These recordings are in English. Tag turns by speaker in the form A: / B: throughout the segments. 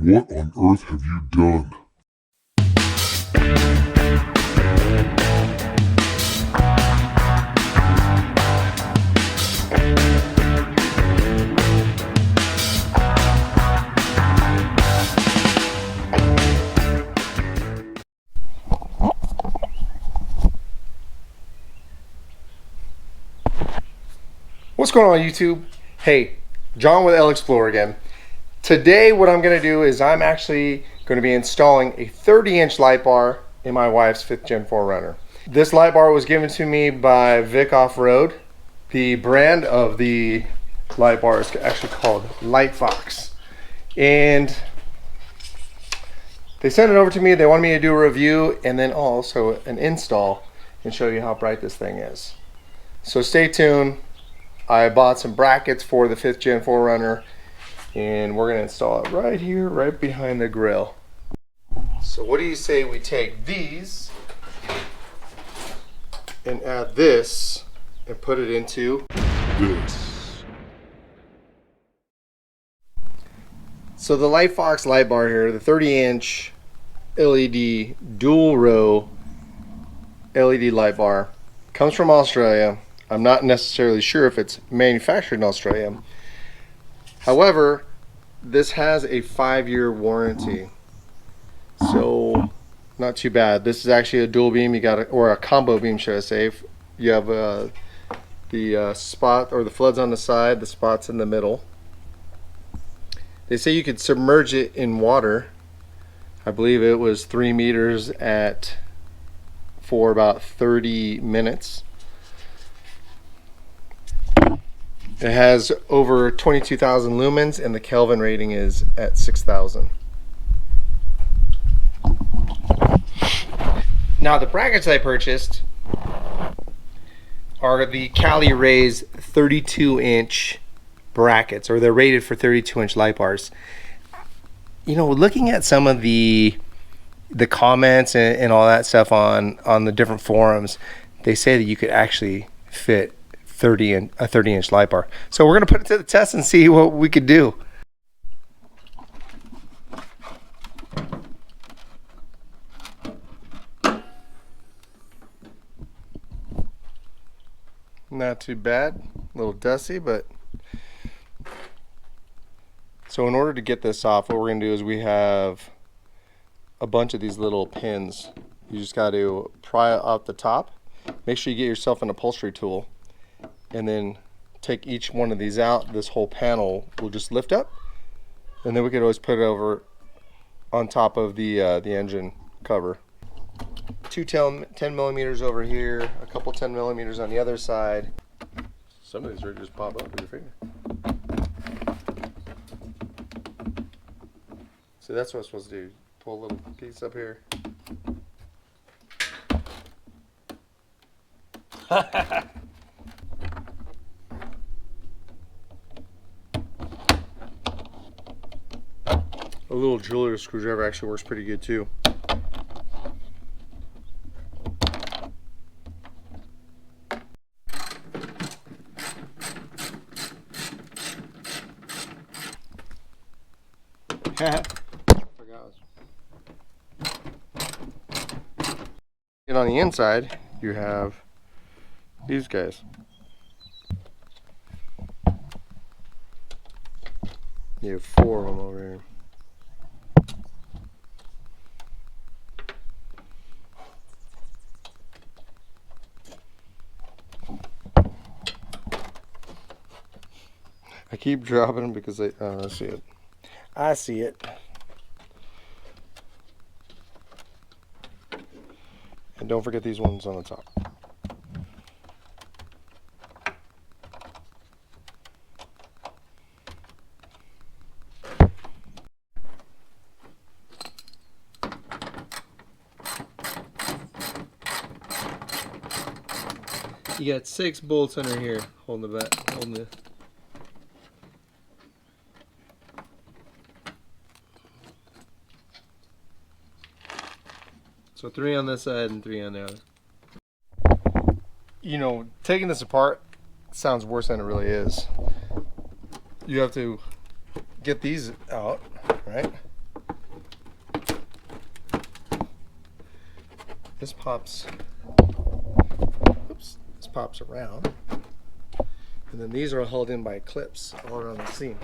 A: What on earth have you done?
B: What's going on YouTube? Hey, John with LXPlore again. Today what I'm going to do is I'm actually going to be installing a 30-inch light bar in my wife's 5th Gen 4Runner. This light bar was given to me by vicoffroad. The brand of the light bar is actually called Lightfox. And they sent it over to me. They wanted me to do a review and then also an install and show you how bright this thing is. So stay tuned. I bought some brackets for the 5th Gen 4Runner and we're going to install it right here, right behind the grill. So what do you say we take these and add this and put it into
A: This.
B: So the Lightfox light bar here, the 30-inch LED dual row LED light bar, comes from Australia. I'm not necessarily sure if it's manufactured in Australia. However, this has a 5-year warranty, so not too bad. This is actually a dual beam. You got or a combo beam, should I say? You have the spot or the floods on the side, the spots in the middle. They say you could submerge it in water. I believe it was 3 meters for about 30 minutes. It has over 22,000 lumens and the Kelvin rating is at 6,000. Now the brackets I purchased are the Cali Raised 32-inch brackets, or they're rated for 32-inch light bars. You know, looking at some of the comments and all that stuff on the different forums, they say that you could actually fit a 30-inch light bar. So we're going to put it to the test and see what we could do. Not too bad, a little dusty, but so in order to get this off, what we're going to do is we have a bunch of these little pins. You just got to pry out the top. Make sure you get yourself an upholstery tool and then take each one of these out. This whole panel will just lift up, and then we could always put it over on top of the engine cover. Two 10 millimeters over here, a couple 10 millimeters on the other side. Some of these are just pop up with your finger. So that's what I'm supposed to do. Pull a little piece up here. A little driller screwdriver actually works pretty good too. And on the inside, you have these guys. You have 4 of them over here. I keep dropping them because I see it. I see it. And don't forget these ones on the top. You got 6 bolts under here holding the back, holding the. So 3 on this side and 3 on the other. You know, taking this apart sounds worse than it really is. You have to get these out, right? this pops, oops, this pops around. And then these are held in by clips all around the seam.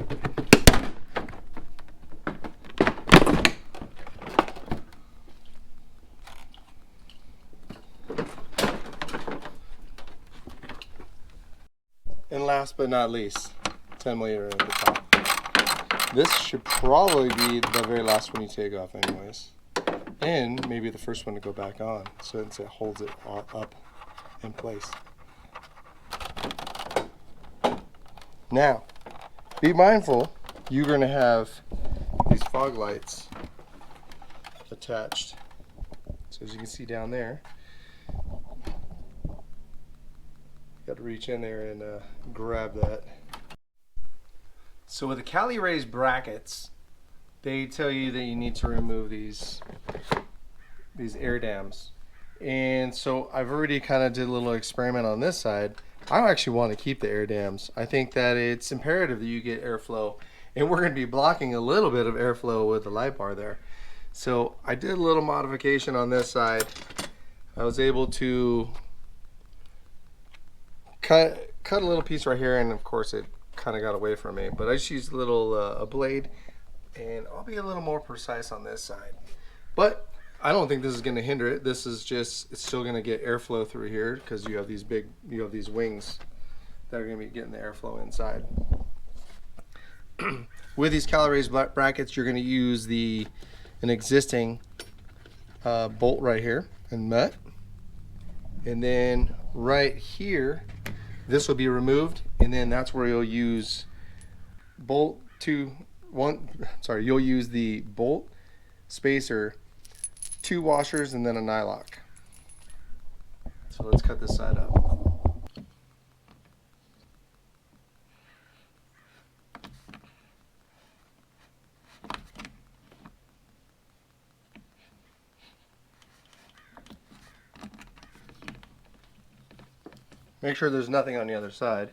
B: And last but not least, 10mm at the top. This should probably be the very last one you take off anyways. And maybe the first one to go back on, since it holds it all up in place. Now, be mindful, you're going to have these fog lights attached. So as you can see down there, got to reach in there and grab that. So with the Cali Raised brackets, they tell you that you need to remove these air dams. And so I've already kind of did a little experiment on this side. I actually want to keep the air dams. I think that it's imperative that you get airflow, and we're going to be blocking a little bit of airflow with the light bar there. So I did a little modification on this side. I was able to cut a little piece right here, and of course it kind of got away from me, but I just used a little a blade, and I'll be a little more precise on this side. But I don't think this is going to hinder it. This is just, it's still going to get airflow through here because you have these these wings that are going to be getting the airflow inside. With these Cali Raised brackets, you're going to use an existing bolt right here and nut, and then right here this will be removed, and then that's where you'll use you'll use the bolt spacer, 2 washers, and then a nylock. So let's cut this side up. Make sure there's nothing on the other side.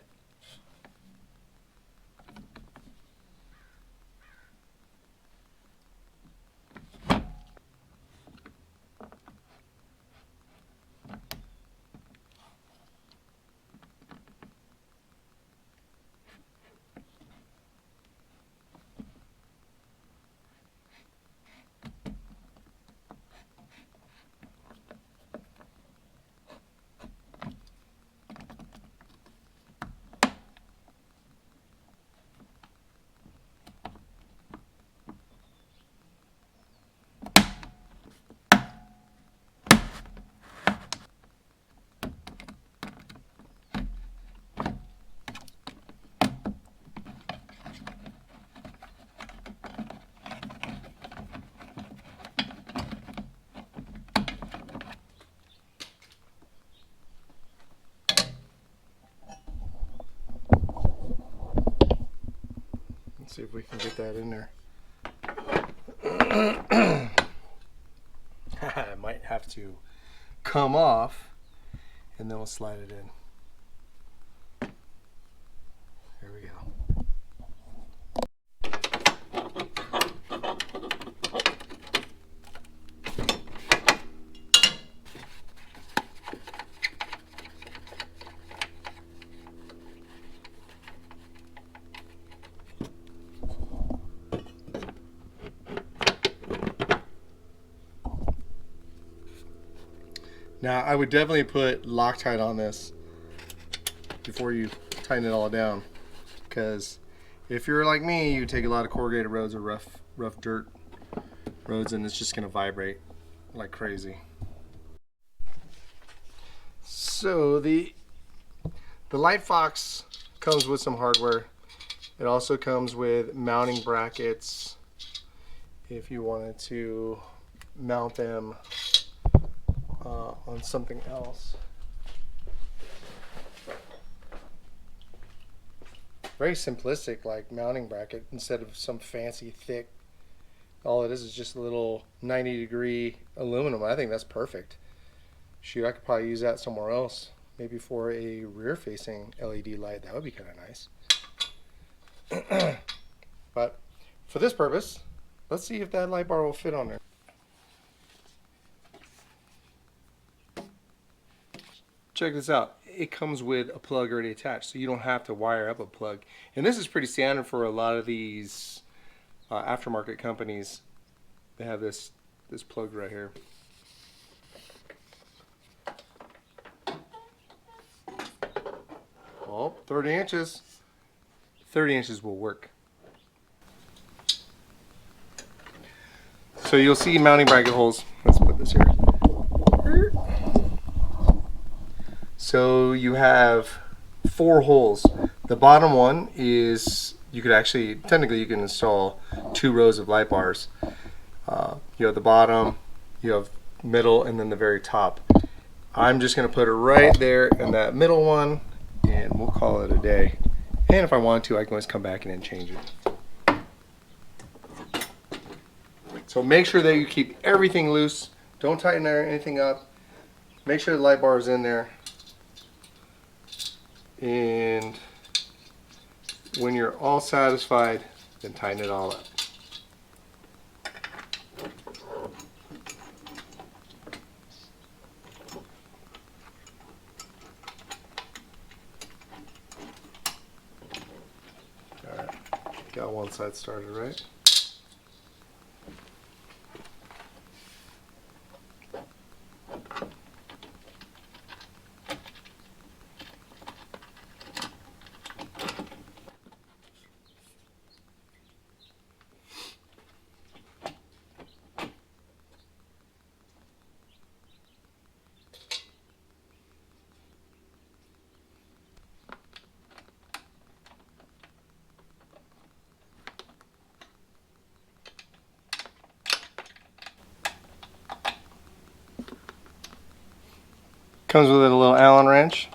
B: Let's see if we can get that in there. I might have to come off, and then we'll slide it in. Here we go. Now, I would definitely put Loctite on this before you tighten it all down, because if you're like me, you take a lot of corrugated roads or rough dirt roads, and it's just going to vibrate like crazy. So the Lightfox comes with some hardware. It also comes with mounting brackets if you wanted to mount them on something else. Very simplistic, like mounting bracket, instead of some fancy thick. All it is just a little 90-degree aluminum. I think that's perfect. Shoot, I could probably use that somewhere else, maybe for a rear-facing LED light. That would be kind of nice. But for this purpose, let's see if that light bar will fit on there. check this out. It comes with a plug already attached, so you don't have to wire up a plug. And this is pretty standard for a lot of these aftermarket companies. They have this plug right here. Oh, 30 inches. 30 inches will work. So you'll see mounting bracket holes. Let's put this here. So you have 4 holes. The bottom one is, you could actually, technically you can install 2 rows of light bars. You have the bottom, you have middle, and then the very top. I'm just going to put it right there in that middle one, and we'll call it a day. And if I want to, I can always come back in and change it. So make sure that you keep everything loose. Don't tighten anything up. Make sure the light bar is in there. And when you're all satisfied, then tighten it all up. Alright, got one side started, right? Comes with a little Allen wrench.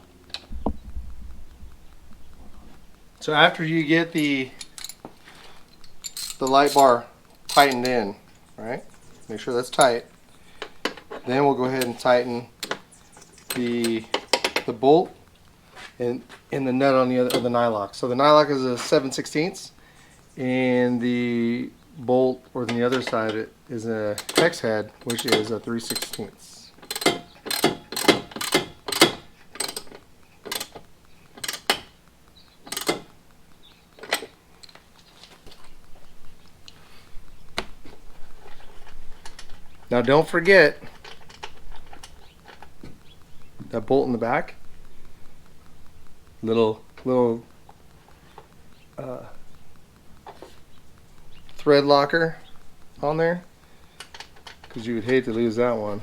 B: So after you get the light bar tightened in, right? Make sure that's tight. Then we'll go ahead and tighten the bolt and the nut on the other, or the nylock. So the nylock is a 7/16, and the bolt, or the other side, is a hex head, which is a 3/16. Now don't forget that bolt in the back. Little thread locker on there, because you would hate to lose that one.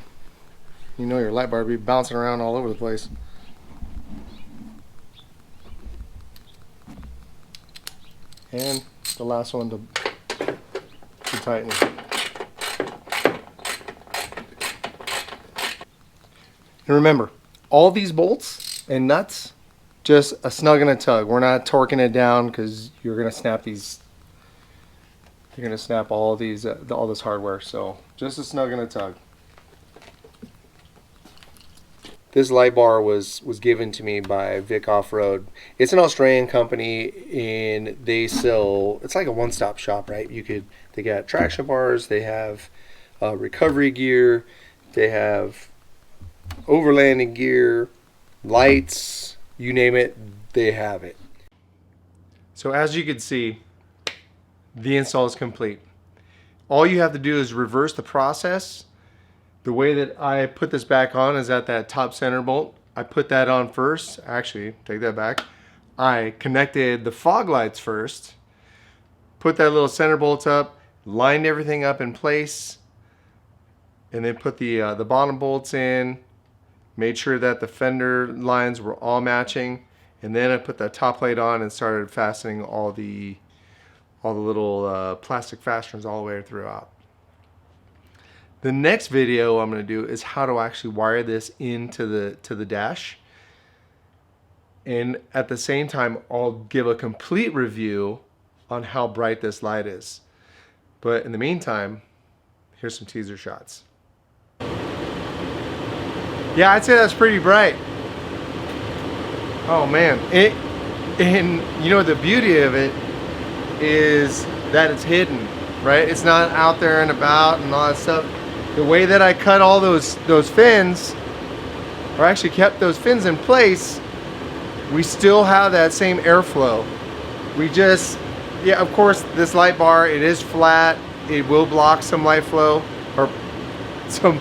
B: You know your light bar would be bouncing around all over the place. And the last one to tighten. And remember, all these bolts and nuts, just a snug and a tug. We're not torquing it down, because you're going to snap these. You're going to snap all these, all this hardware. So just a snug and a tug. This light bar was given to me by Vicoffroad. It's an Australian company, and they sell. It's like a one-stop shop, right? They got traction bars. They have recovery gear. They have overlanding gear, lights, you name it, they have it. So as you can see, the install is complete. All you have to do is reverse the process. The way that I put this back on is at that top center bolt. I put that on first. Actually, take that back. I connected the fog lights first, put that little center bolt up, lined everything up in place, and then put the bottom bolts in. Made sure that the fender lines were all matching, and then I put the top plate on and started fastening all the little plastic fasteners all the way throughout. The next video I'm going to do is how to actually wire this into the dash, and at the same time I'll give a complete review on how bright this light is. But in the meantime, here's some teaser shots. Yeah, I'd say that's pretty bright. Oh man, and you know the beauty of it is that it's hidden, right? It's not out there and about and all that stuff. The way that I cut all those fins, or actually kept those fins in place, we still have that same airflow. We just, yeah, of course, this light bar, it is flat. It will block some light flow, or some,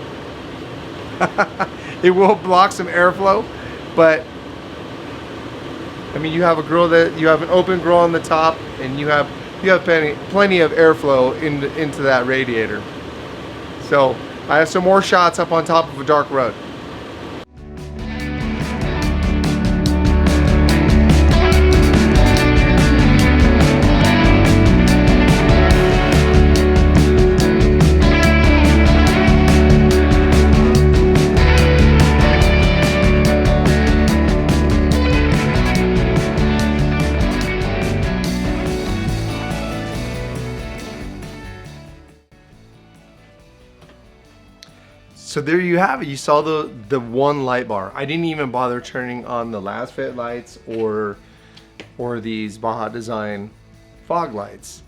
B: it will block some airflow, but I mean, you have a grill that, you have an open grill on the top, and you have plenty of airflow into that radiator. So I have some more shots up on top of a dark road. So there you have it. You saw the one light bar. I didn't even bother turning on the last fit lights or these Baja Design fog lights.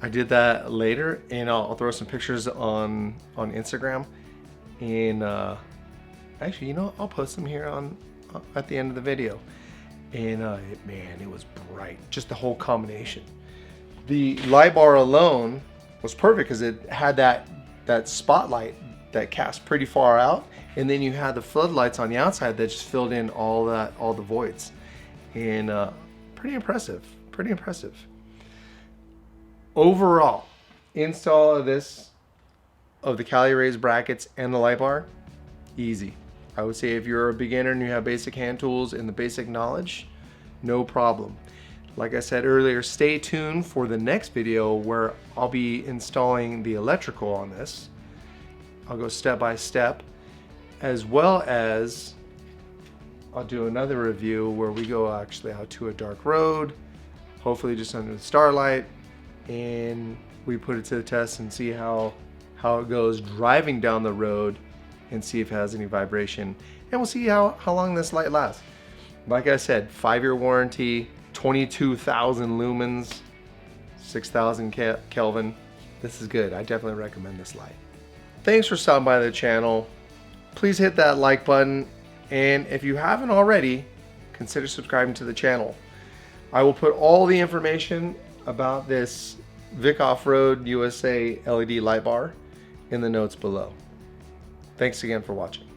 B: I did that later, and I'll throw some pictures on Instagram. And actually, you know, I'll post them here at the end of the video. And man, it was bright. Just the whole combination. The light bar alone was perfect because it had that spotlight that cast pretty far out, and then you had the floodlights on the outside that just filled in all the voids, and pretty impressive. Overall, install of the Cali Raised brackets and the light bar, easy. I would say if you're a beginner and you have basic hand tools and the basic knowledge, no problem. Like I said earlier, stay tuned for the next video where I'll be installing the electrical on this. I'll go step by step, as well as I'll do another review where we go actually out to a dark road, hopefully just under the starlight, and we put it to the test and see how it goes driving down the road and see if it has any vibration, and we'll see how long this light lasts. Like I said, 5-year warranty, 22,000 lumens, 6,000 Kelvin. This is good. I definitely recommend this light. Thanks for stopping by the channel. Please hit that like button, and if you haven't already, consider subscribing to the channel. I will put all the information about this vicoffroad USA LED light bar in the notes below. Thanks again for watching.